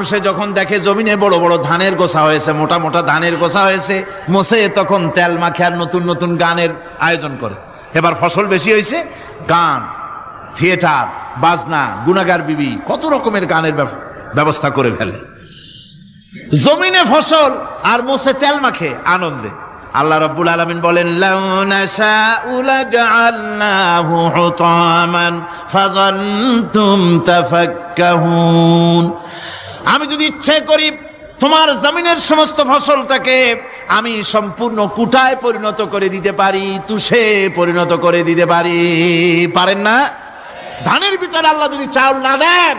মানুষে যখন দেখে জমিনে বড় বড় ধানের গোছা হয়েছে, মোটা মোটা ধানের গোছা হয়েছে, মোছে তখন তেল মাখে আর নতুন নতুন গানের আয়োজন করে। এবার ফসল বেশি হয়েছে, গান, থিয়েটার, বাজনা, গুনাগার বিবি, কত রকমের গানের ব্যবস্থা করে ফেলে। জমিনে ফসল আর মোছে তেল মাখে আনন্দে। আল্লাহ রাব্বুল আলামিন বলেন, লাউ নাশাউ লাজআলনাহু হুতামান ফাযানতুম তাফাক্কাহুন। আমি যদি ইচ্ছে করি তোমার জমিনের সমস্ত ফসলটাকে আমি সম্পূর্ণ কুটায় পরিণত করে দিতে পারি, তুষে পরিণত করে দিতে পারি। পারেন না? ধানের ভিতরে আল্লাহ যদি চাউল না দেন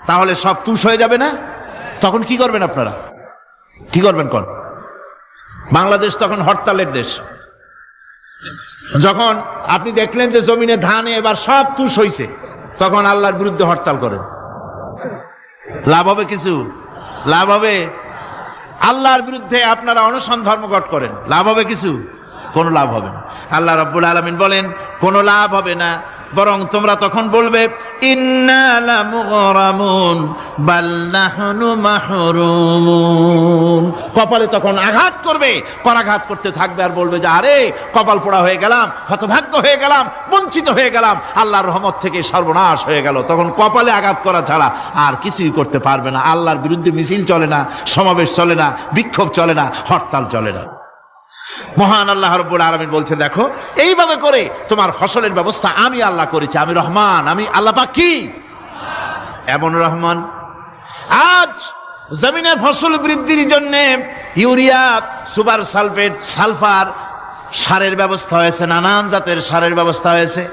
তাহলে সব তুষ হয়ে যাবে না? তখন কি করবেন আপনারা? কি করবেন? বাংলাদেশ তখন হরতালের দেশ। যখন আপনি দেখলেন যে জমিনে ধানে এবার সব তুষ হইছে, তখন আল্লাহর বিরুদ্ধে হরতাল করেন। লাভ হবে কিছু? লাভ হবে? আল্লাহর বিরুদ্ধে আপনারা অনশন ধর্মঘট করেন, লাভ হবে কিছু? কোনো লাভ হবে না। আল্লাহ রাব্বুল আলামিন বলেন কোনো লাভ হবে না, বরং তোমরা তখন বলবে ইন্না লামুগরামুন বাল নাহনু মাহরুমুন। কপালে তখন আঘাত করবে, করাঘাত করতে থাকবে আর বলবে যে আরে কপাল পোড়া হয়ে গেলাম, হতভাগ্য হয়ে গেলাম, বঞ্চিত হয়ে গেলাম, আল্লাহর রহমত থেকে সর্বনাশ হয়ে গেল। তখন কপালে আঘাত করা ছাড়া আর কিছুই করতে পারবে না। আল্লাহর বিরুদ্ধে মিছিল চলে না, সমাবেশ চলে না, বিক্ষোভ চলে না, হরতাল চলে না। মহান আল্লাহ রাব্বুল আলামিন বলছে দেখো এইভাবে করে তোমার ফসলের ব্যবস্থা আমি আল্লাহ করেছি। আমি রহমান, আমি আল্লাহ পাক কি এমন রহমান। আজ জমিনে ফসল বৃদ্ধির জন্য ইউরিয়া, সুপার সালফেট, সালফার সারের ব্যবস্থা হয়েছে, নানান জাতের সারের ব্যবস্থা হয়েছে।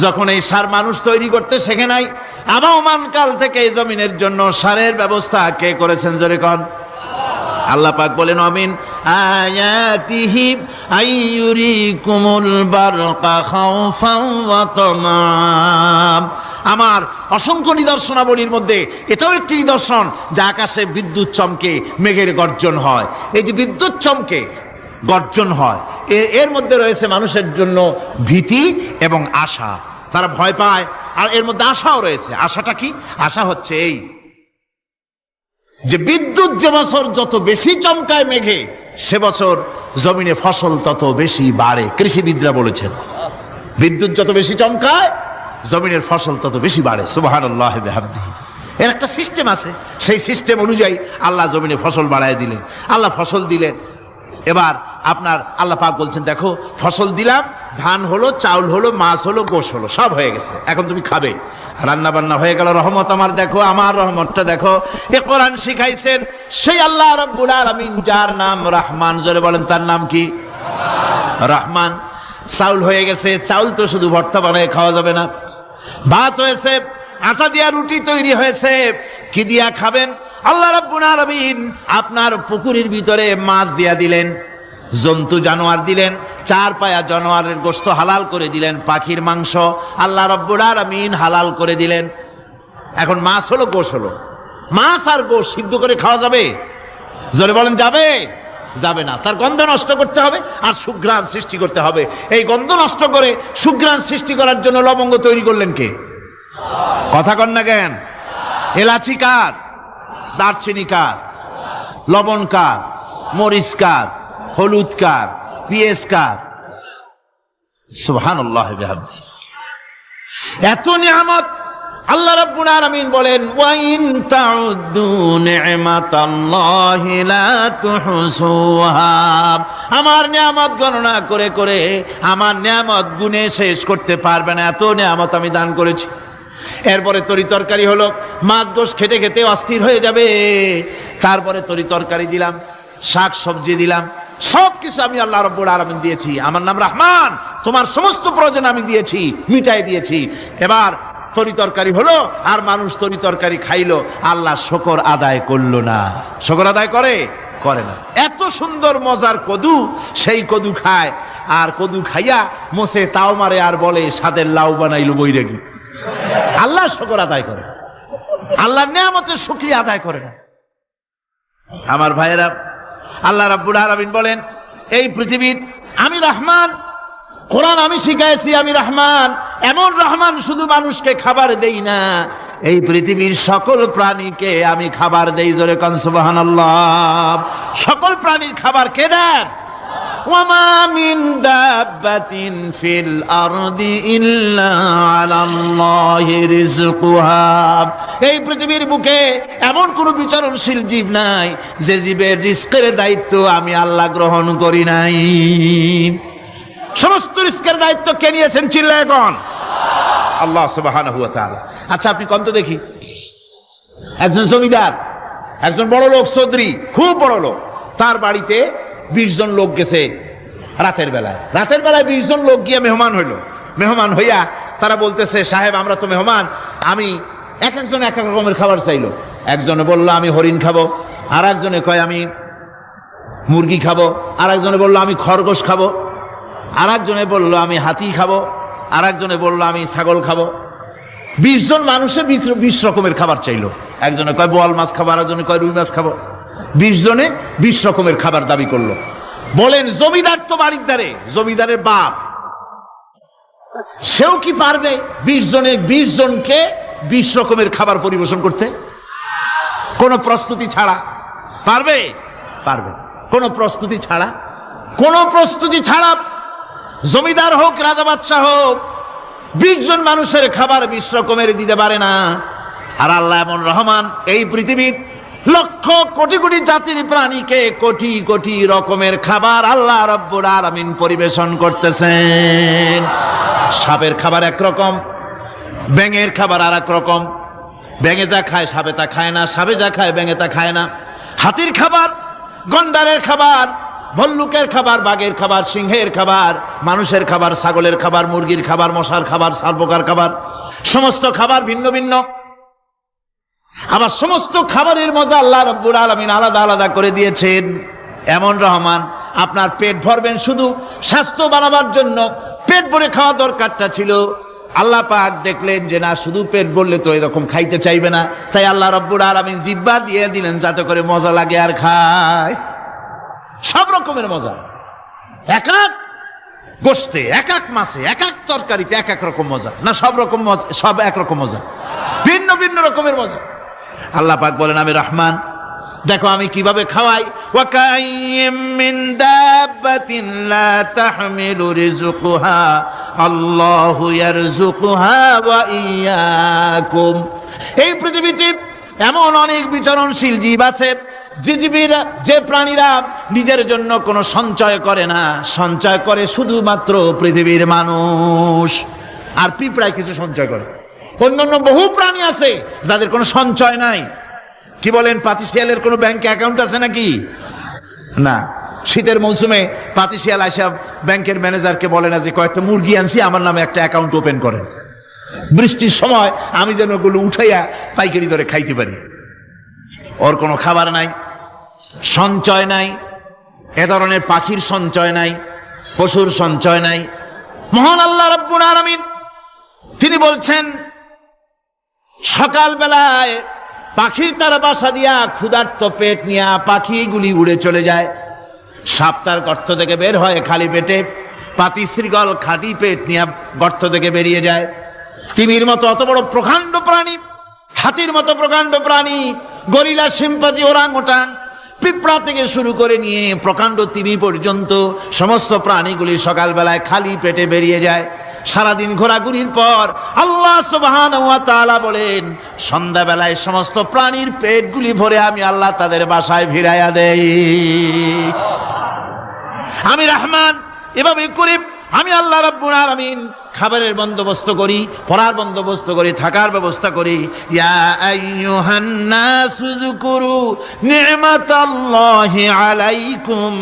যখন এই সার মানুষ তৈরি করতে শেখে নাই, আবহমান কাল থেকে এই জমিনের জন্য সারের ব্যবস্থা কে করেছেন? জোরে কন। আল্লাহ পাক বলেন আমিন আয়াতিহি আইয়ুরিকুমুল বারকা খাউফান ওয়া তামাম। আমার অসংখ্য নিদর্শনাবলীর মধ্যে এটাও একটি নিদর্শন যে আকাশে বিদ্যুৎ চমকে মেঘের গর্জন হয়। এই যে বিদ্যুৎ চমকে গর্জন হয়, এর মধ্যে রয়েছে মানুষের জন্য ভীতি এবং আশা। তারা ভয় পায় আর এর মধ্যে আশাও রয়েছে। আশাটা কি? আশা হচ্ছে এই যে বিদ্যুৎ যে বছর যত বেশি চমকায় মেঘে, সে বছর জমিনে ফসল তত বেশি বাড়ে। কৃষিবিদরা বলেছেন বিদ্যুৎ যত বেশি চমকায় জমিনের ফসল তত বেশি বাড়ে। সুবহানাল্লাহ ওয়া বিহামদিহি। এর একটা সিস্টেম আছে, সেই সিস্টেম অনুযায়ী আল্লাহ জমিনে ফসল বাড়ায় দিলেন, আল্লাহ ফসল দিলেন। এবার আপনার আল্লাহ পাক বলছেন দেখো ফসল দিলাম, ধান হলো, চাউল হলো, মাছ হলো, গোশ হলো, সব হয়ে গেছে, এখন তুমি খাবে। রান্না বান্না হয়ে গেল, রহমত আমার দেখো, আমার রহমতটা দেখো। এ কোরআন শিখাইছেন সেই আল্লাহ রাব্বুল আলামিন যার নাম রহমান। জোরে বলেন তার নাম কি? রহমান। চাউল হয়ে গেছে, চাউল তো শুধু ভর্তা বানায় খাওয়া যাবে না, ভাত হয়েছে, আটা দিয়া রুটি তৈরি হয়েছে, কি দিয়া খাবেন? আল্লাহ রাব্বুল আলামিন আপনার পুকুরের ভিতরে মাছ দিয়া দিলেন, জন্তু জানোয়ার দিলেন, চার পায়া জানোয়ারের গোশত হালাল করে দিলেন, পাখির মাংস আল্লাহ রাব্বুল আলামিন হালাল করে দিলেন। এখন মাছ হলো, গোশ হলো, মাছ আর গোশ সিদ্ধ করে খাওয়া যাবে? জোরে বলেন যাবে? যাবে না। তার গন্ধ নষ্ট করতে হবে আর সুঘ্রাণ সৃষ্টি করতে হবে। এই গন্ধ নষ্ট করে সুঘ্রাণ সৃষ্টি করার জন্য লবঙ্গ তৈরি করলেন কে? কথা কন না কেন? এলাচি কার? দারচিনি কার? লবণ কার? মরিচ কার? হলুদ কার? পেঁয়াজ কার? সুবহানাল্লাহ ওয়া বিহামদিহি। এত নিয়ামত আল্লাহ রাব্বুল আলামিন বলেন ওয়া ইন তাউদ্দু নি'মাতাল্লাহি লা তুহসুহা। আমার নিয়ামত গণনা করে করে আমার নিয়ামত গুণে শেষ করতে পারবে না, এত নিয়ামত আমি দান করেছি। এরপরে তরি তরকারি হলো, মাছ গোশ খেতে খেতে অস্থির হয়ে যাবে, তারপরে তরি তরকারি দিলাম, শাক সবজি দিলাম, সব কিছু আমি আল্লাহ রাব্বুল আলামিন দিয়েছি। আমার নাম রহমান, তোমার সমস্ত প্রয়োজন আমি দিয়েছি, মিটাই দিয়েছি। এবার তরি তরকারি হলো আর মানুষ তরি তরকারি খাইলো, আল্লাহ শুকর আদায় করলো না। শুকর আদায় করে? করে না। এত সুন্দর মজার কদু, সেই কদু খায় আর কদু খাইয়া মোসে তাও মারে আর বলে স্বাদের লাউ বানাইলো বৈরাগী। আল্লাহ শুকর আদায় করে, আল্লাহর নিয়ামতের শুকরিয়া আদায় করে না। আমার ভাইয়েরা, আল্লাহ রাব্বুল আলামিন বলেন এই পৃথিবীর আমি রহমান, কোরআন আমি শিখাইছি আমি রহমান। এমন রহমান শুধু মানুষকে খাবার দেই না, এই পৃথিবীর সকল প্রাণীকে আমি খাবার দেই, জোরে কোন সুবহানাল্লাহ। সকল প্রাণীর খাবার কে দেন? ওয়ামা মিন দাব্বাতিন ফিল আরদি ইল্লা আলাল্লাহি রিজকুহা। এই পৃথিবীর বুকে এমন কোন বিচরণশীল জীব নাই যে জীবের রিজকের দায়িত্ব আমি আল্লাহ গ্রহণ করি নাই। সমস্ত রিজকের দায়িত্ব কে নিয়েছেন? চিল্লায় কোন? আল্লাহ সুবহানাহু ওয়া তাআলা। আচ্ছা আপনি কোন তো দেখি, একজন জমিদার, একজন বড় লোক, চৌধুরী, খুব বড় লোক, তার বাড়িতে 20 জন লোক গেছে রাতের বেলায়। 20 জন লোক গিয়ে মেহমান হইল। মেহমান হইয়া তারা বলতেছে, সাহেব আমরা তো মেহমান, আমি একজন এক এক রকমের খাবার চাইলো। একজনে বললো আমি হরিণ খাবো, আর একজনে কয় আমি মুরগি খাবো, আর একজনে বললো আমি খরগোশ খাবো, আর একজনে বললো আমি হাতি খাবো, আর একজনে বললো আমি ছাগল খাবো। 20 জন মানুষে 20 রকমের খাবার চাইলো। একজনে কয় বোয়াল মাছ খাবো, আর একজনে কয় রুই মাছ খাবো। 20 জনে 20 রকমের খাবার দাবি করলো। বলেন জমিদার তো বাড়ির ধারে, জমিদারের বাপ, সেও কি পারবে 20 জনকে 20 রকমের খাবার পরিবেশন করতে? কোন প্রস্তুতি ছাড়া পারবে? পারবে। কোন প্রস্তুতি ছাড়া, কোন প্রস্তুতি ছাড়া জমিদার হোক, রাজা বাদশাহ হোক, 20 জন মানুষের খাবার 20 রকমের দিতে পারে না। আর আল্লাহ এমন রহমান, এই পৃথিবীর লক্ষ কোটি কোটি জাতির প্রাণীকে কোটি কোটি রকমের খাবার আল্লাহ রাব্বুল আলামিন পরিবেশন করতেছেন। সাপের খাবার একরকম, ব্যাঙের খাবার আর এক রকম। ব্যাঙে যা খায় সাপে তা খায় না, সাপে যা খায় ব্যাঙে তা খায় না। হাতির খাবার, গন্ডারের খাবার, ভল্লুকের খাবার, বাঘের খাবার, সিংহের খাবার, মানুষের খাবার, ছাগলের খাবার, মুরগির খাবার, মশার খাবার, সারপোকার খাবার, সমস্ত খাবার ভিন্ন ভিন্ন। আবার সমস্ত খাবারের মজা আল্লাহ রাব্বুল আলামিন আলাদা আলাদা করে দিয়েছেন। এমন রহমান, আপনার পেট ভরবেন শুধু স্বাস্থ্য বানাবার জন্য, পেট ভরে খাওয়া দরকারটা ছিল। আল্লাহ পাক দেখলেন যে না, শুধু পেট ভরলে তো এরকম খাইতে চাইবে না, তাই আল্লাহ রাব্বুল আলামিন জিহ্বা দিয়ে দিলেন যাতে করে মজা লাগে আর খায়। সব রকমের মজা, এক এক গোশতে, এক এক মাছে, এক এক তরকারিতে এক এক রকম মজা। না সব রকম মজা, সব একরকম মজা, ভিন্ন ভিন্ন রকমের মজা। আল্লাহ পাক বলেন আমি রহমান, দেখো আমি কিভাবে খাওয়াই। ওয়া কাইয়্যিম মিন দাব্বাতিন লা তাহমিলু রিজকুহা আল্লাহু ইয়ারযুকুহা ওয়া ইয়্যাকুম। এই পৃথিবীতে এমন অনেক বিচরণশীল জীব আছে যে জীবীরা, যে প্রাণীরা নিজের জন্য কোনো সঞ্চয় করে না, সঞ্চয় করে শুধুমাত্র পৃথিবীর মানুষ। আর পিঁপড়ায় কিছু সঞ্চয় করে। অন্যান্য বহু প্রাণী আছে যাদের কোনো সঞ্চয় নাই। কি বলেন, পাতিশিয়ালের কোনো ব্যাংকে অ্যাকাউন্ট আছে নাকি? না। শীতের মৌসুমে পাতিশিয়াল আসা ব্যাংকের ম্যানেজারকে বলে না যে কয়েকটা মুরগি আনছি, আমার নামে একটা অ্যাকাউন্ট ওপেন করেন, বৃষ্টির সময় আমি যেন ওগুলো উঠাইয়া পাইকারি দরে খাইতে পারি। ওর কোনো খাবার নাই, সঞ্চয় নাই। এ ধরনের পাখির সঞ্চয় নাই, পশুর সঞ্চয় নাই। মহান আল্লাহ রাব্বুল আলামিন তিনি বলছেন, সকাল বেলায় পাখি তার বাসা দিয়া ক্ষুধার্ত পেট নিয়া পাখিগুলি উড়ে চলে যায়। সাপ তার গর্ত থেকে বের হয় খালি পেটে, পাতি শৃগাল খালি পেট নিয়ে গর্ত থেকে বেরিয়ে যায়। তিমির মতো অত বড় প্রকাণ্ড প্রাণী, হাতির মতো প্রকাণ্ড প্রাণী, গরিলা, শিম্পাঞ্জি, ওরাংওটাং, পিঁপড়া থেকে শুরু করে নিয়ে প্রকাণ্ড তিমি পর্যন্ত সমস্ত প্রাণীগুলি সকালবেলায় খালি পেটে বেরিয়ে যায়। সারাদিন ঘোরাঘুরির পর আল্লাহ সুবহানাহু ওয়া তাআলা বলেন, সন্ধ্যাবেলায় সমস্ত প্রাণীর পেটগুলি ভরে আমি আল্লাহ তাদের বাসায় ফিরাইয়া দেই। আমি রহমান, এভাবে করি আমি আল্লাহ রাব্বুল আলামিন খাবারের বন্দোবস্ত করি, পড়ার বন্দোবস্ত করি, থাকার ব্যবস্থা করি। ইয়া আইয়ুহান নাসু যুকুরু নি'মাতাল্লাহি আলাইকুম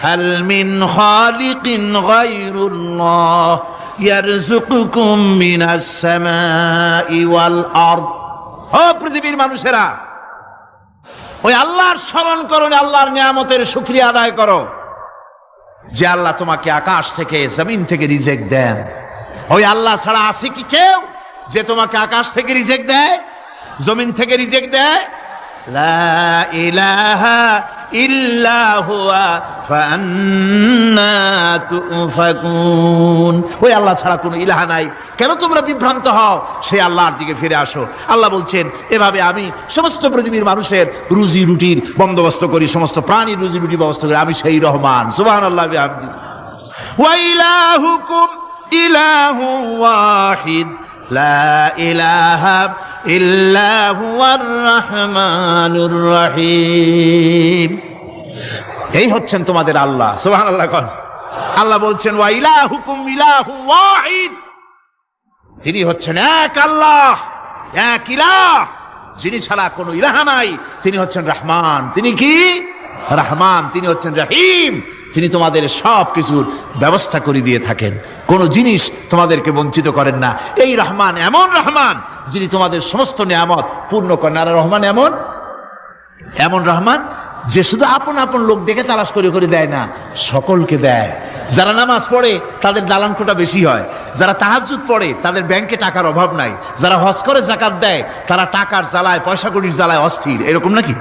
হাল মিন খালিকিন গায়রুল্লাহ ইয়ারযুকুকুম মিনাস সামাই ওয়াল আরদ। ও পৃথিবীর মানুষেরা, ওই আল্লাহর স্মরণ করো, আল্লাহর নিয়ামতের শুকরিয়া আদায় করো যে আল্লাহ তোমাকে আকাশ থেকে, জমিন থেকে রিজিক দেন। ওই আল্লাহ ছাড়া আছে কি কেউ যে তোমাকে আকাশ থেকে রিজিক দেয়, জমিন থেকে রিজিক দেয়? লা ইলাহা ইল্লা হুয়া ফাআন্না তুফাকুন। ওই আল্লাহ ছাড়া কোনো ইলাহা নাই, কেন তোমরা বিভ্রান্ত হও? সেই আল্লাহর দিকে ফিরে আসো। আল্লাহ বলছেন, এভাবে আমি সমস্ত পৃথিবীর মানুষের রুজি রুটির বন্দোবস্ত করি, সমস্ত প্রাণীর রুজি রুটির ব্যবস্থা করি, আমি সেই রহমান। সুবহানাল্লাহ বিহামদিহি। ওয়া ইলাহুকুম ইলাহু ওয়াহিদ লা ইলাহা ইল্লা হুয়ার রহমানুর রহিম। এই হচ্ছেন তোমাদের আল্লাহ। সুবহানাল্লাহ। আল্লাহ বলছেন ওয়া ইলাহুকুম ইলাহু ওয়াহিদ, তিনি হচ্ছেন এক আল্লাহ, এক ইলাহ, যিনি ছাড়া কোনো ইলাহা নাই। তিনি হচ্ছেন রহমান। তিনি কি? রহমান। তিনি হচ্ছেন রহিম। তিনি তোমাদের সব কিছুর ব্যবস্থা করে দিয়ে থাকেন, কোনো জিনিস তোমাদেরকে বঞ্চিত করেন না। এই রহমান এমন রহমান যিনি তোমাদের সমস্ত নিয়ামত পূর্ণ করেন। আর রহমান এমন রহমান যে শুধু আপন আপন লোক দেখে তালাশ করে করে দেয় না, সকলকে দেয়। যারা নামাজ পড়ে তাদের দালান কোটা বেশি হয়, যারা তাহাজ্জুদ পড়ে তাদের ব্যাংকে টাকার অভাব নাই, যারা হজ করে যাকাত দেয় তারা টাকার জ্বালায়, পয়সা কড়ির জ্বালায় অস্থির। এরকম নাকি?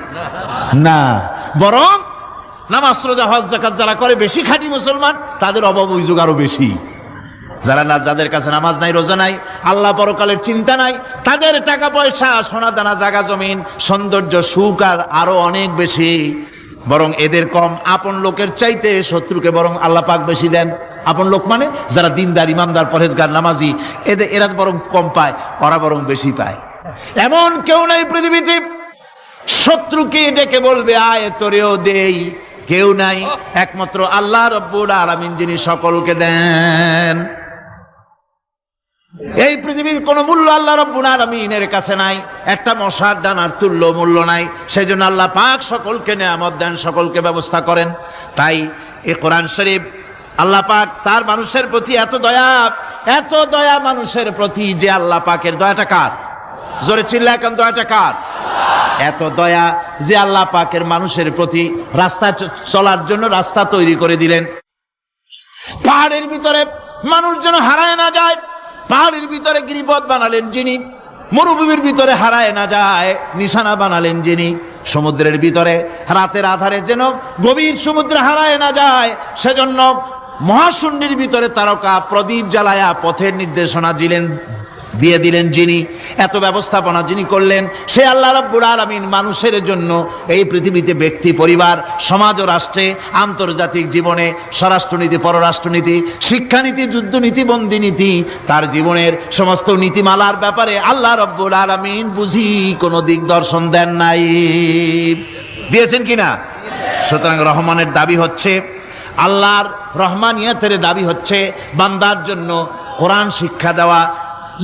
না, বরং নামাজ রোজা হজ যাকাত যারা করে বেশি খাঁটি মুসলমান, তাদের অভাব অভিযোগ আরো বেশি। যাদের কাছে নামাজ নাই, রোজা নাই, আল্লাহ পরকালের চিন্তা নাই, তাদের টাকা পয়সা, সোনা দানা, জায়গা জমিন, সৌন্দর্য, সুখ আর আরো অনেক বেশি। বরং এদের কম। আপন লোকের চাইতে শত্রুকে বরং আল্লাহ পাক বেশি দেন। আপন লোক মানে যারা দিনদার, ইমানদার, পরহেজগার, নামাজি, এরা বরং কম পায়, ওরা বরং বেশি পায়। এমন কেউ নাই পৃথিবীতে শত্রুকে ডেকে বলবে আয় তোরেও দেই, কেউ নাই। একমাত্র আল্লাহ রব্বুল আলামিন যিনি সকলকে দেন। এই পৃথিবীর কোন মূল্য আল্লাহ রব্বুল আলামিনের কাছে নাই, একটা মশার দানার তুল্য মূল্য নাই। সেই জন্য আল্লাহ পাক সকলকে নিয়ামত দেন, সকলকে ব্যবস্থা করেন। তাই এই কোরআন শরীফ আল্লাহ পাক তার মানুষের প্রতি এত দয়া মানুষের প্রতি, যে আল্লাহ পাকের দয়াটা কার? জোরে চিল্লা এখন, দয়াটা কার? এত দয়া যে আল্লাহ পাকের মানুষের প্রতি রাস্তা চলার জন্য রাস্তা তৈরি করে দিলেন। পাহাড়ের ভিতরে মানুষ যেন হারায় না যায়, পাহাড়ের ভিতরে গিরিপথ বানালেন যিনি, মরুভূমির ভিতরে হারায় না যায় নিশানা বানালেন যিনি, সমুদ্রের ভিতরে রাতের আধারে যেন গভীর সমুদ্রে হারায় না যায় সেজন্য মহাশূন্যের ভিতরে তারকা প্রদীপ জ্বালায়া পথের নির্দেশনা দিয়ে দিলেন যিনি, এত ব্যবস্থাপনা যিনি করলেন, সে আল্লাহ রাব্বুল আলামিন মানুষের জন্য এই পৃথিবীতে ব্যক্তি, পরিবার, সমাজ ও রাষ্ট্রে, আন্তর্জাতিক জীবনে, স্বরাষ্ট্রনীতি, পররাষ্ট্রনীতি, শিক্ষানীতি, যুদ্ধনীতি, বন্দিনীতি, তার জীবনের সমস্ত নীতিমালার ব্যাপারে আল্লাহ রাব্বুল আলামিন বুঝি কোনো দিকদর্শন দেন নাই। দিয়েছেন কিনা? সুতরাং রহমানের দাবি হচ্ছে, আল্লাহর রহমানিয়তের দাবি হচ্ছে বান্দার জন্য কোরআন শিক্ষা দেওয়া।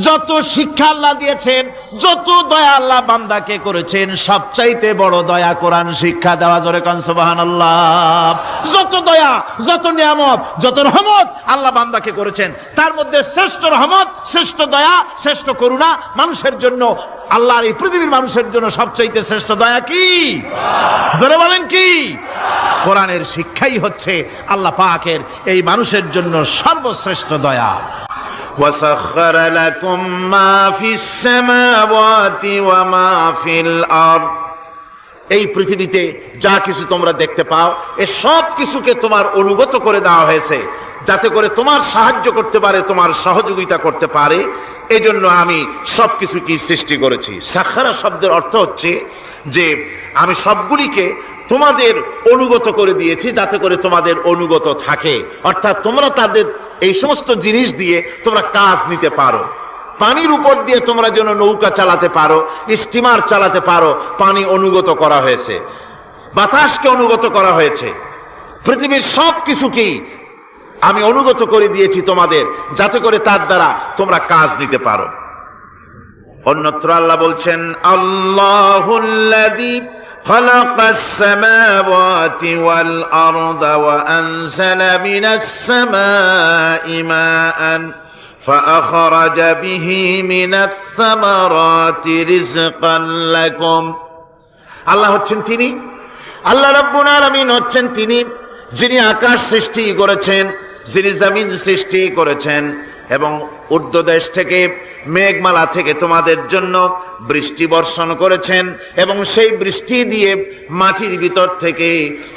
যত শিক্ষা আল্লাহ দিয়েছেন, যত দয়া আল্লাহ বান্দাকে করেছেন, সবচাইতে বড় দয়া কোরআন শিক্ষা দেওয়া। জোরে কান সুবহানাল্লাহ। যত দয়া, যত নিয়ামত, যত রহমত আল্লাহ বান্দাকে করেছেন, তার মধ্যে শ্রেষ্ঠ রহমত, শ্রেষ্ঠ দয়া, শ্রেষ্ঠ করুণা মানুষের জন্য, আল্লাহর এই পৃথিবীর মানুষের জন্য সবচাইতে শ্রেষ্ঠ দয়া কি? জোরে বলেন কি? কোরআনের শিক্ষাই হচ্ছে আল্লাহ পাকের এই মানুষের জন্য সর্বশ্রেষ্ঠ দয়া। وَسَخَّرَ لَكُم مَّا فِي السَّمَاوَاتِ وَمَا فِي الْأَرْضِ। এই পৃথিবীতে যা কিছু তোমরা দেখতে পাও, এ সব কিছুকে তোমার অনুগত করে দেওয়া হয়েছে, যাতে করে তোমার সাহায্য করতে পারে, তোমার সহযোগিতা করতে পারে। এজন্য আমি সব কিছুকে সৃষ্টি করেছি। সাখারা শব্দের অর্থ হচ্ছে যে আমি সবগুলিকে তোমাদের অনুগত করে দিয়েছি, যাতে করে তোমাদের অনুগত থাকে, অর্থাৎ তোমরা তাদের এই সমস্ত জিনিস দিয়ে তোমরা কাজ নিতে পারো। পানির উপর দিয়ে তোমরা যেন নৌকা চালাতে পারো, স্টিমার চালাতে পারো, পানি অনুগত করা হয়েছে, বাতাসকে অনুগত করা হয়েছে। পৃথিবীর সব কিছুকেই আমি অনুগত করে দিয়েছি তোমাদের, যাতে করে তার দ্বারা তোমরা কাজ নিতে পারো। অন্যত্র আল্লাহ বলছেন, আল্লাহুল্লাযী খালাকাস সামাওয়াতি ওয়াল আরদা ওয়া আনজালা মিনাস সামাই মাআন ফাআখরাজা বিহি মিনাস সামারাতি রিজকান লাকুম। আল্লাহ হচ্ছেন তিনি, আল্লাহ রাব্বুল আলামিন হচ্ছেন তিনি যিনি আকাশ সৃষ্টি করেছেন, যিনি জমিন সৃষ্টি করেছেন, এবং ঊর্ধ্বদেশ থেকে মেঘমালা থেকে তোমাদের জন্য বৃষ্টি বর্ষণ করেছেন এবং সেই বৃষ্টি দিয়ে মাটির ভিতর থেকে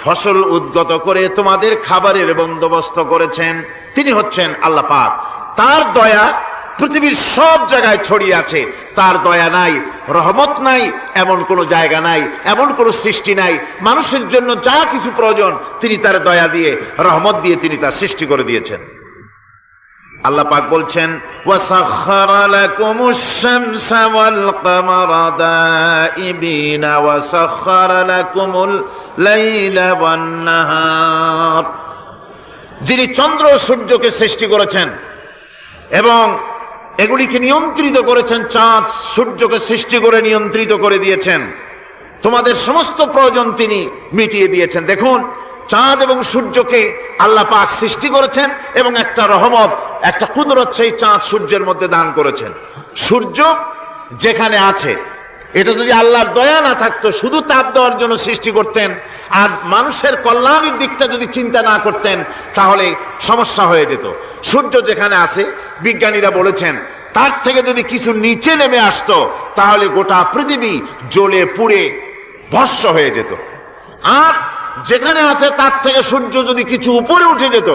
ফসল উদ্গত করে তোমাদের খাবারের বন্দোবস্ত করেছেন। তিনি হচ্ছেন আল্লাহ পাক। তার দয়া পৃথিবীর সব জায়গায় ছড়িয়ে আছে। তার দয়া নাই, রহমত নাই, এমন কোনো জায়গা নাই, এমন কোনো সৃষ্টি নাই। মানুষের জন্য যা কিছু প্রয়োজন তিনি তার দয়া দিয়ে, রহমত দিয়ে তিনি তার সৃষ্টি করে দিয়েছেন। আল্লাহ পাক বলছেন, ওয়াসাখখারা লাকুমুশ শামসা ওয়াল কামারা দাইবিনা ওয়াসাখখারা লাকুমুল লাইলা ওয়ান নাহার। যিনি চন্দ্র সূর্যকে সৃষ্টি করেছেন এবং এগুলিকে নিয়ন্ত্রিত করেছেন, চাঁদ সূর্যকে সৃষ্টি করে নিয়ন্ত্রিত করে দিয়েছেন, তোমাদের সমস্ত প্রয়োজন তিনি মিটিয়ে দিয়েছেন। দেখুন, চাঁদ এবং সূর্যকে আল্লাহ পাক সৃষ্টি করেছেন এবং একটা রহমত, একটা কুদরত সেই চাঁদ সূর্যের মধ্যে দান করেছেন। সূর্য যেখানে আছে, এটা যদি আল্লাহর দয়া না থাকতো, শুধু তাপ দেওয়ার জন্য সৃষ্টি করতেন আর মানুষের কল্যাণের দিকটা যদি চিন্তা না করতেন, তাহলে সমস্যা হয়ে যেত। সূর্য যেখানে আছে, বিজ্ঞানীরা বলেছেন তার থেকে যদি কিছু নিচে নেমে আসতো, তাহলে গোটা পৃথিবী জ্বলে পুড়ে ভস্ম হয়ে যেত। আর যেখানে আছে তার থেকে সূর্য যদি কিছু উপরে উঠে যেত,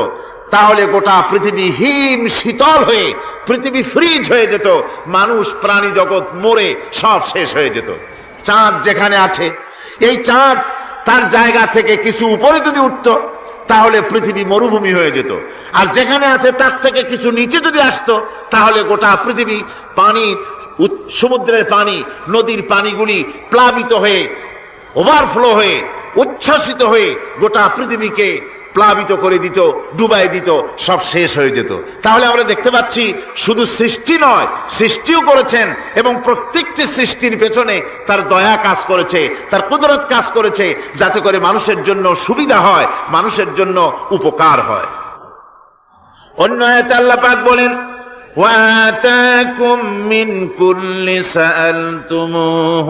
তাহলে গোটা পৃথিবী হিম শীতল হয়ে, পৃথিবী ফ্রিজ হয়ে যেত, মানুষ প্রাণী জগৎ মরে সব শেষ হয়ে যেত। চাঁদ যেখানে আছে, এই চাঁদ তার জায়গা থেকে কিছু উপরে যদি উঠত, তাহলে পৃথিবী মরুভূমি হয়ে যেত। আর যেখানে আছে তার থেকে কিছু নিচে যদি আসতো, তাহলে গোটা পৃথিবী পানি, সমুদ্রের পানি, নদীর পানিগুলি প্লাবিত হয়ে, ওভারফ্লো হয়ে, উচ্ছ্বসিত হয়ে গোটা পৃথিবীকে প্লাবিত করে দিত, ডুবাই দিত, সব শেষ হয়ে যেত। তাহলে আমরা দেখতে পাচ্ছি শুধু সৃষ্টি নয়, সৃষ্টিও করেছেন এবং প্রত্যেকটি সৃষ্টির পেছনে তার দয়া কাজ করেছে, তার কুদরত কাজ করেছে, যাতে করে মানুষের জন্য সুবিধা হয়, মানুষের জন্য উপকার হয়। অন্য আয়াতে আল্লাহ পাক বলেন, وآتاكم من كل سألتموه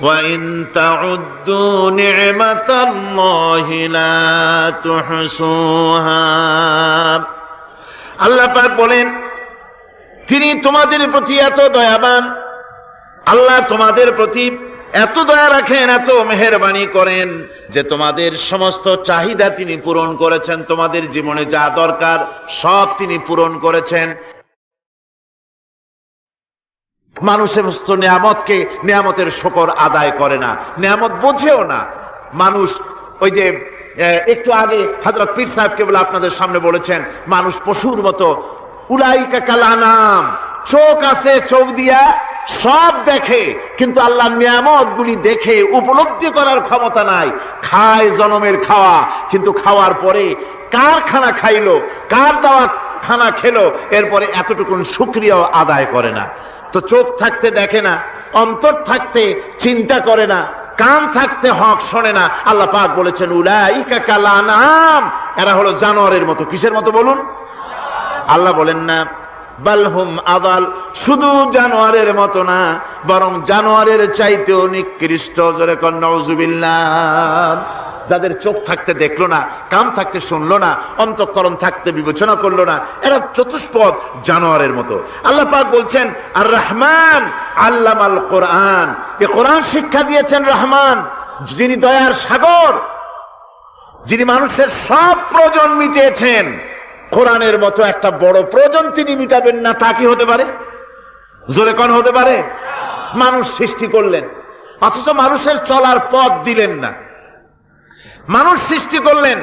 وإن تعدوا نعمة الله لا تحصوها। আল্লাহ পাক বলেন, তিনি তোমাদের প্রতি এত দয়াবান, আল্লাহ তোমাদের প্রতি এত দয়া রাখেন, এত মেহেরবানি করেন যে তোমাদের সমস্ত চাহিদা তিনি পূরণ করেছেন। তোমাদের জীবনে যা দরকার সব তিনি পূরণ করেছেন। মানুষ সমস্ত নিয়ামতকে, নিয়ামতের শুকর আদায় করে না, নিয়ামত বোঝেও না। মানুষ ওই যে একটু আগে হযরত পীর সাহেব কেবল আপনাদের সামনে বলেছেন, মানুষ পশুর মতো, উলাইকা কাল আনাম, চোখ আছে, চোখ দিয়া সব দেখে, কিন্তু আল্লাহর নিয়ামত গুলি দেখে উপলব্ধি করার ক্ষমতা নাই। খায় জনমের খাওয়া, কিন্তু খাওয়ার পরে কার খানা খাইলো, কার দেওয়া খানা খেলো, এরপরে এতটুকুন শুকরিয়াও আদায় করে না। তো চোখ থাকতে দেখে না, অন্তর থাকতে চিন্তা করে না, কান থাকতে হক শোনে না। আল্লাহ পাক বলেছেন, উলাইকা কাল আনাম, এরা হলো জানোয়ারের মতো। কিসের মতো বলুন? আল্লাহ বলেন না বালহুম আদাল, শুধু জানোয়ারের মতো না, বরং জানোয়ারের চাইতেও নিকৃষ্ট। জোরে কর নাউজুবিল্লাহ। যাদের চোখ থাকতে দেখলো না, কান থাকতে শুনলো না, অন্তঃকরণ থাকতে বিবেচনা করলো না, এরা চতুষ্পদ জানোয়ারের মতো। আল্লাহ পাক বলছেন, আর রহমান আল্লামাল কোরআন, এই কোরআন শিক্ষা দিয়েছেন রহমান, যিনি দয়ার সাগর, যিনি মানুষের সব প্রয়োজন মিটিয়েছেন। কোরআনের মতো একটা বড় প্রয়োজন তিনি মিটাবেন না, তা কি হতে পারে? জোরে কোন হতে পারে? মানুষ সৃষ্টি করলেন, অথচ মানুষের চলার পথ দিলেন না। মানুষ সৃষ্টি করলেন,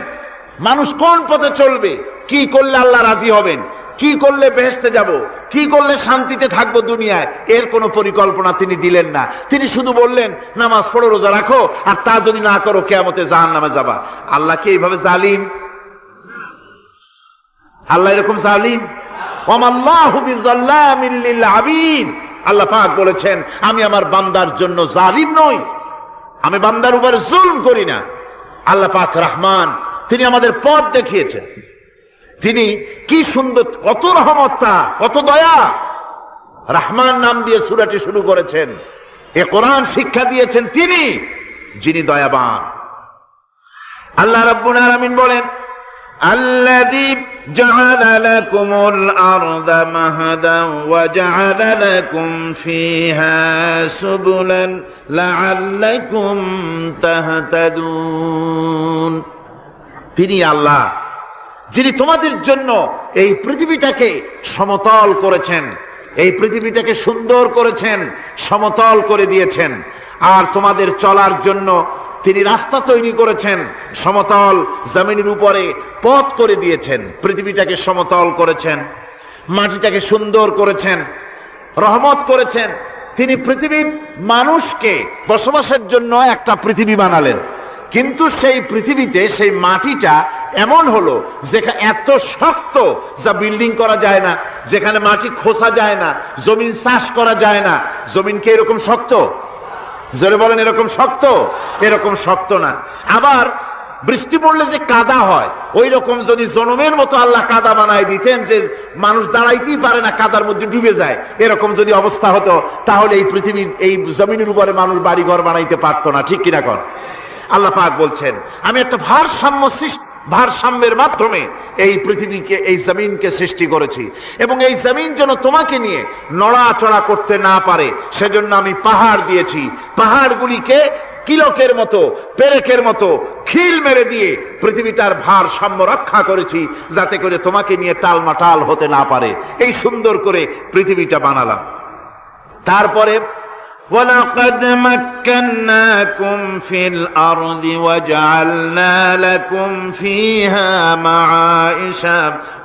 মানুষ কোন পথে চলবে, কি করলে আল্লাহ রাজি হবেন, কি করলে বেহেশতে যাব, কি করলে শান্তিতে থাকবো দুনিয়ায়, এর কোনো পরিকল্পনা তিনি দিলেন না। তিনি শুধু বললেন, নামাজ পড়ো, রোজা রাখো, আর তা যদি না করো কিয়ামতে জাহান্নামে যাবা। আল্লাহ কি এইভাবে জালিম? আল্লাহ এরকম জালিম? ওয়ামাল্লাহু বিযাল্লামিল লিল আবিদ। আল্লাহ পাক বলেছেন, আমি আমার বান্দার জন্য জালিম নই, আমি বান্দার উপর জুলম করি না। আল্লাহ পাক রহমান, তিনি আমাদের পথ দেখিয়েছেন। তিনি কি সুন্দর, কত রহমতটা, কত দয়া। রহমান নাম দিয়ে সূরাটি শুরু করেছেন। এ কোরআন শিক্ষা দিয়েছেন তিনি, যিনি দয়াবান। আল্লাহ রাব্বুল আলামিন বলেন, الذي جعل لكم الأرض مهدا وجعل لكم فيها سبلا لعلكم تهتدون। তিনি আল্লাহ যিনি তোমাদের জন্য এই পৃথিবীটাকে সমতল করেছেন, এই পৃথিবীটাকে সুন্দর করেছেন, সমতল করে দিয়েছেন। আর তোমাদের চলার জন্য তিনি রাস্তা তৈরি করেছেন, সমতল জমিনের উপরে পথ করে দিয়েছেন, পৃথিবীটাকে সমতল করেছেন, মাটিটাকে সুন্দর করেছেন, রহমত করেছেন। তিনি পৃথিবীর মানুষকে বসবাসের জন্য একটা পৃথিবী বানালেন, কিন্তু সেই পৃথিবীতে সেই মাটিটা এমন হলো যেখানে এত শক্ত যা বিল্ডিং করা যায় না, যেখানে মাটি খোসা যায় না, জমিন চাষ করা যায় না। জমিনকে এরকম শক্ত, জোরে বলেন এরকম শক্ত? এরকম শক্ত না। আবার বৃষ্টি পড়লে যে কাদা হয়, ওই রকম যদি জনমের মতো আল্লাহ কাদা বানায় দিতেন যে মানুষ দাঁড়াইতেই পারে না, কাদার মধ্যে ডুবে যায়, এরকম যদি অবস্থা হতো তাহলে এই পৃথিবীর এই জমিনের উপরে মানুষ বাড়ি ঘর বানাইতে পারতো না। ঠিক কিনা কন? আল্লাহ পাক বলছেন আমি একটা ভারসাম্যের মাধ্যমে এই পৃথিবীকে, এই জমিনকে সৃষ্টি করেছি, এবং এই জমিন যেন তোমাকে নিয়ে নড়াচড়া করতে না পারে সেজন্য আমি পাহাড় দিয়েছি। পাহাড়গুলিকে কিলকের মতো, পেরেকের মতো খিল মেরে দিয়ে পৃথিবীটার ভারসাম্য রক্ষা করেছি, যাতে করে তোমাকে নিয়ে টালমাটাল হতে না পারে। এই সুন্দর করে পৃথিবীটা বানালাম। তারপরে وَلَقَدْ مَكَّنَّاكُمْ فِي الْأَرْضِ وَجَعَلْنَا لَكُمْ فِيهَا مَعَائِشَ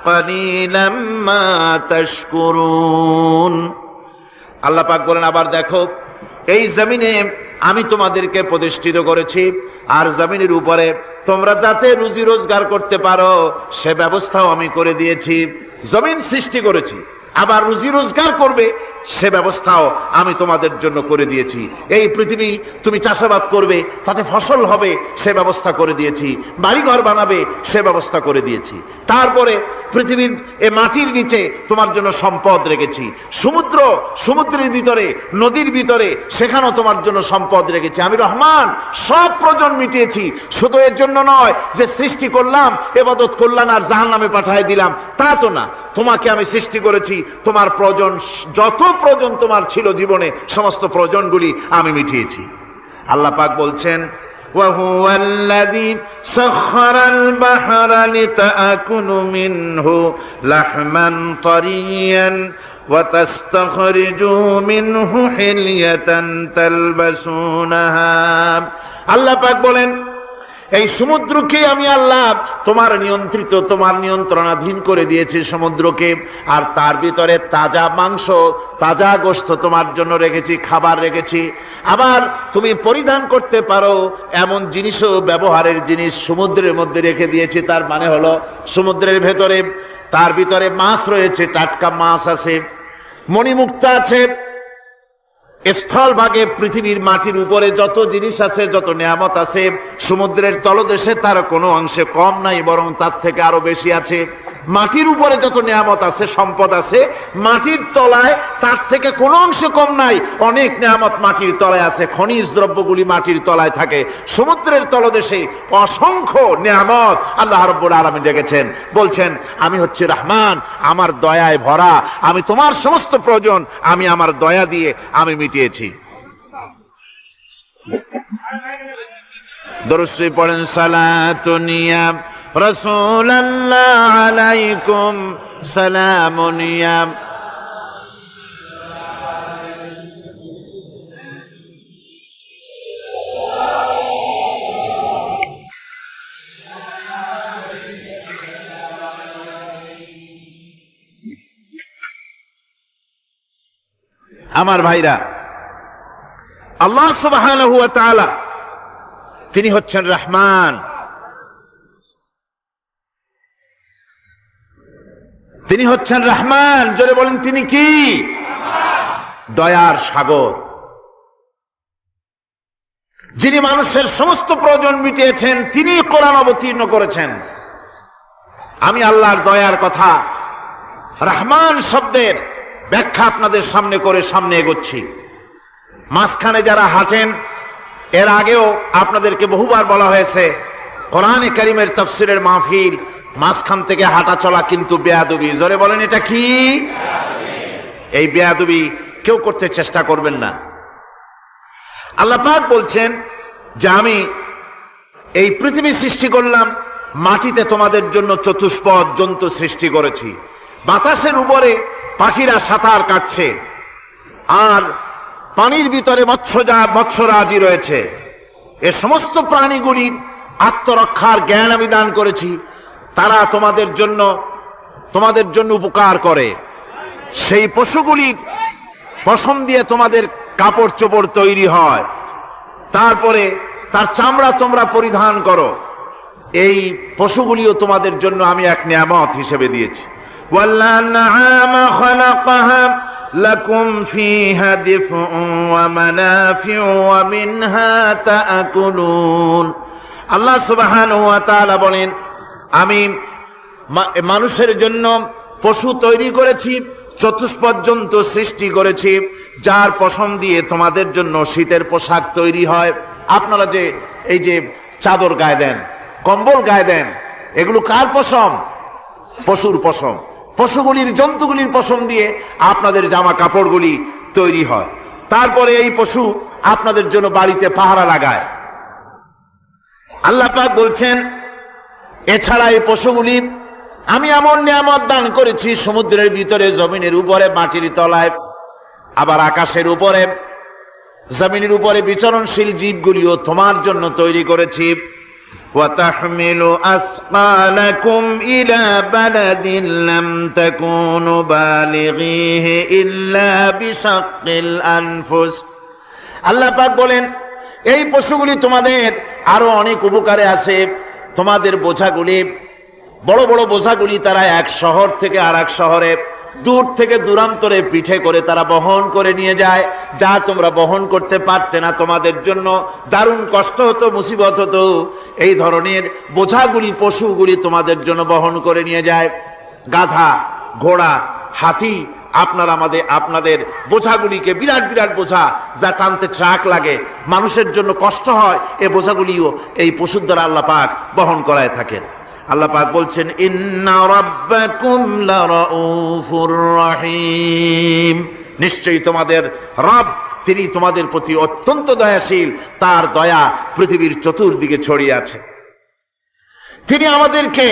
قَلِيلًا مَا تَشْكُرُونَ। আল্লাহ পাক বলেন আবার দেখো, এই জমিনে আমি তোমাদেরকে প্রতিষ্ঠিত করেছি, আর জমিনের উপরে তোমরা যাতে রুজি রোজগার করতে পারো সে ব্যবস্থাও আমি করে দিয়েছি। জমিন সৃষ্টি করেছি, আবার রুজি রোজগার করবে সে ব্যবস্থাও আমি তোমাদের জন্য করে দিয়েছি। এই পৃথিবী তুমি চাষাবাদ করবে, তাতে ফসল হবে সে ব্যবস্থা করে দিয়েছি, বাড়িঘর বানাবে সে ব্যবস্থা করে দিয়েছি। তারপরে পৃথিবীর এ মাটির নিচে তোমার জন্য সম্পদ রেখেছি, সমুদ্রের ভিতরে, নদীর ভিতরে, সেখানেও তোমার জন্য সম্পদ রেখেছি। আমি রহমান, সব প্রয়োজন মিটিয়েছি। শুধু এর জন্য নয় যে সৃষ্টি করলাম, ইবাদত করলাম আর জাহান্নামে পাঠিয়ে দিলাম, তা তো না। তোমাকে আমি সৃষ্টি করেছি, তোমার প্রয়োজন, যত প্রয়োজন তোমার ছিল জীবনে, সমস্ত প্রয়োজনগুলি আমি মিটিয়েছি। আল্লাহ পাক বলছেন وَهُوَ الَّذِي سَخَّرَ الْبَحْرَ لِتَأْكُلُوا مِنْهُ لَحْمًا طَرِيًّا وَتَسْتَخْرِجُوا مِنْهُ حِلْيَةً تَلْبَسُونَهَا। আল্লাহ পাক বলেন এই সমুদ্রকে আমি আল্লাহ তোমার নিয়ন্ত্রণাধীন করে দিয়েছি সমুদ্রকে, আর তার ভিতরে তাজা মাংস, তাজা গোশত তোমার জন্য রেখেছি, খাবার রেখেছি। আবার তুমি পরিধান করতে পারো এমন জিনিসও, ব্যবহারের জিনিস সমুদ্রের মধ্যে রেখে দিয়েছি। তার মানে হলো সমুদ্রের ভেতরে, তার ভিতরে মাছ রয়েছে, টাটকা মাছ আছে, মণিমুক্তা আছে। স্থলভাগে পৃথিবীর মাটির উপরে যত জিনিস আছে, যত নিয়ামত আছে, সমুদ্রের তলদেশে তার কোনো অংশে কম নাই, বরং তার থেকে আরো বেশি আছে। মাটির উপরে যত নিয়ামত আছে, সম্পদ আছে, মাটির তলায় তার থেকে কোনো অংশে কম নাই, অনেক নিয়ামত মাটির তলায় আছে। খনিজ দ্রব্যগুলি মাটির তলায় থাকে। সমুদ্রের তলদেশে অসংখ্য নিয়ামত আল্লাহ রাব্বুল আলামিন রেখেছেন। বলছেন আমি হচ্ছে রহমান, আমার দয়ায় ভরা, আমি তোমার সমস্ত প্রয়োজন আমি আমার দয়া দিয়ে আমি মিটিয়েছি। দরুদ শরীফ পড়েন, সালাতুনিয়া রাসূলুল্লাহ আলাইকুম সালামুনিয়া। আমার ভাইরা, আল্লাহ সুবহানাহু ওয়া তাআলা তিনি হচ্ছেন রহমান, তিনি হচ্ছেন রহমান। জোরে বলেন তিনি কি? দয়ার সাগর, যিনি মানুষের সমস্ত প্রয়োজন মিটিয়েছেন, তিনি কোরআন অবতীর্ণ করেছেন। আমি আল্লাহর দয়ার কথা, রহমান শব্দের ব্যাখ্যা আপনাদের সামনে করে সামনে এগোচ্ছি। মাঝখানে যারা হাঁটেন, এর আগেও আপনাদেরকে বহুবার বলা হয়েছে, কোরআনে কারীমের তাফসীরের মাহফিল, মাঝখান থেকে হাঁটা চলা কিন্তু বেয়াদবি। জোরে বলেন এটা কি? এই বেয়াদবি কেউ করতে চেষ্টা করবেন না। আল্লাহ পাক বলছেন যে আমি এই পৃথিবী সৃষ্টি করলাম, মাটিতে তোমাদের জন্য চতুষ্পদ জন্তু সৃষ্টি করেছি, বাতাসের উপরে পাখিরা সাঁতার কাটছে, আর পানির ভিতরে মৎস্যরাজি রয়েছে। এ সমস্ত প্রাণীগুলির আত্মরক্ষার জ্ঞান আমি দান করেছি, তারা তোমাদের জন্য উপকার করে। সেই পশুগুলির পশম দিয়ে তোমাদের কাপড় চোপড় তৈরি হয়, তারপরে তার চামড়া তোমরা পরিধান করো। এই পশুগুলিও তোমাদের জন্য আমি এক নিয়ামত হিসেবে দিয়েছি। ওয়াল-আনআমা খালাকাহা লাকুম ফীহা দিফউন ওয়া মানাফিউ ওয়া মিনহা তা'কুলুন। আল্লাহ সুবহানাহু ওয়া তাআলা বলেন, আমি মানুষের জন্য পশু তৈরি করেছি, চতুষ্পদ জন্তু সৃষ্টি করেছি, যার পশম দিয়ে তোমাদের জন্য শীতের পোশাক তৈরি হয়। আপনারা যে এই যে চাদর গায়ে দেন, কম্বল গায়ে দেন, এগুলো কার পশম? পশুর পশম। পশুগুলির, জন্তুগুলির পশম দিয়ে আপনাদের জামা কাপড়গুলি তৈরি হয়। তারপরে এই পশু আপনাদের জন্য বাড়িতে পাহারা লাগায়। আল্লাহ পাক বলছেন, এছাড়া এই পশুগুলি আমি এমন নিয়ামত দান করেছি, সমুদ্রের ভিতরে, জমিনের উপরে, মাটির তলায়, আবার আকাশের উপরে, জমিনের উপরে বিচরণশীল জীবগুলিও তোমার জন্য তৈরি করেছি। ওয়াতাহমিলু আসকালাকুম ইলা বালাদিন লাম তাকুনু বালিগিহি ইল্লা বিশাক্কিল আনফুস। আল্লাহ পাক বলেন, এই পশুগুলি তোমাদের আরো অনেক উপকারে আছে। তোমাদের বোঝাগুলি, বড় বড় বোঝাগুলি তারা এক শহর থেকে আর এক শহরে, দূর থেকে দূরান্তরে পিঠে করে তারা বহন করে নিয়ে যায়, যা তোমরা বহন করতে পারতে না। তোমাদের জন্য দারুণ কষ্ট হতো, মুসিবত হতো। এই ধরনের বোঝাগুলি, পশুগুলি তোমাদের জন্য বহন করে নিয়ে যায়। গাধা, ঘোড়া, হাতি, আপনাদের বোঝাগুলিকে, বিরাট বিরাট বোঝা যা টানতে ট্রাক লাগে, মানুষের জন্য কষ্ট হয়, এই বোঝাগুলিও এই পশুর দ্বারা আল্লাহ পাক বহন করায় থাকেন। আল্লাহ পাক বলছেন, ইন্না রাব্বাকুম লারাউফুর রহিম। নিশ্চয়ই তোমাদের রব, তিনি তোমাদের প্রতি অত্যন্ত দয়াশীল, তার দয়া পৃথিবীর চতুর্দিকে ছড়িয়ে আছে। তিনি আমাদেরকে